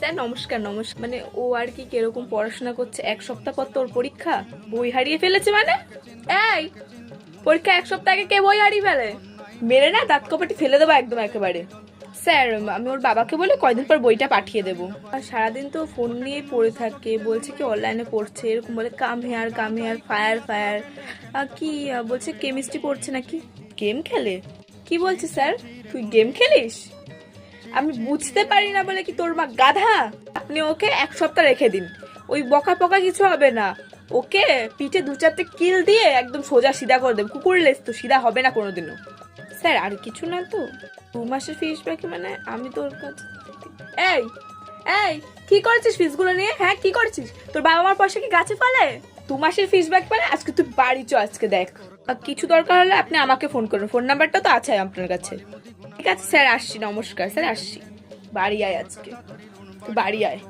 Sir নমস্কার নমস্কার। মানে ও আর কি কিরকম পড়াশোনা করছে? এক সপ্তাহ পর তোর পরীক্ষা, বই হারিয়ে ফেলেছে মানে? এই, পরীক্ষা এক সপ্তাহ আগে কে বই হারিয়ে ফেলে? মেরে না দাঁত কপাটি ফেলে দেবো একদম একেবারে। স্যার আমি ওর বাবাকে বলে কয়দিন পর বইটা পাঠিয়ে দেবো। আর সারাদিন তো ফোন নিয়ে পড়ে থাকে, বলছে কি অনলাইনে পড়ছে, এরকম বলে কাম হেয়ার ফায়ার ফায়ার। কি বলছে কেমিস্ট্রি পড়ছে নাকি? গেম খেলে? কি বলছে স্যার? তুই গেম খেলিস? আমি বুঝতে পারি না বলে কি তোর মা গাধা? আপনি ওকে এক সপ্তাহ রেখে দিন, ওই বকা পকা কিছু হবে না। ওকে পিঠে দু চারটে কিল দিয়ে একদম সোজা সিধা করে দেব, কুকুরের লেজ তো সিধা হবে না কোনোদিনও। স্যার আর কিছু না তো? 2 মাসের ফিস বাকি মানে আমি তোর কাছে। এই এই, কি করছিস ফিসগুলো নিয়ে? হ্যাঁ কি করছিস? তোর বাবা মার পয়সা কি গাছে ফেলে? 2 মাসের ফিস বাকি মানে আজকে তুই বাড়ি চ, আজকে দেখ। আর কিছু দরকার হলে আপনি আমাকে ফোন করুন, ফোন নাম্বারটা তো আছে আপনার কাছে। ঠিক আছে স্যার, আসছি, নমস্কার স্যার, আসছি। বাড়ি আয় আজকে, তুই বাড়ি আয়।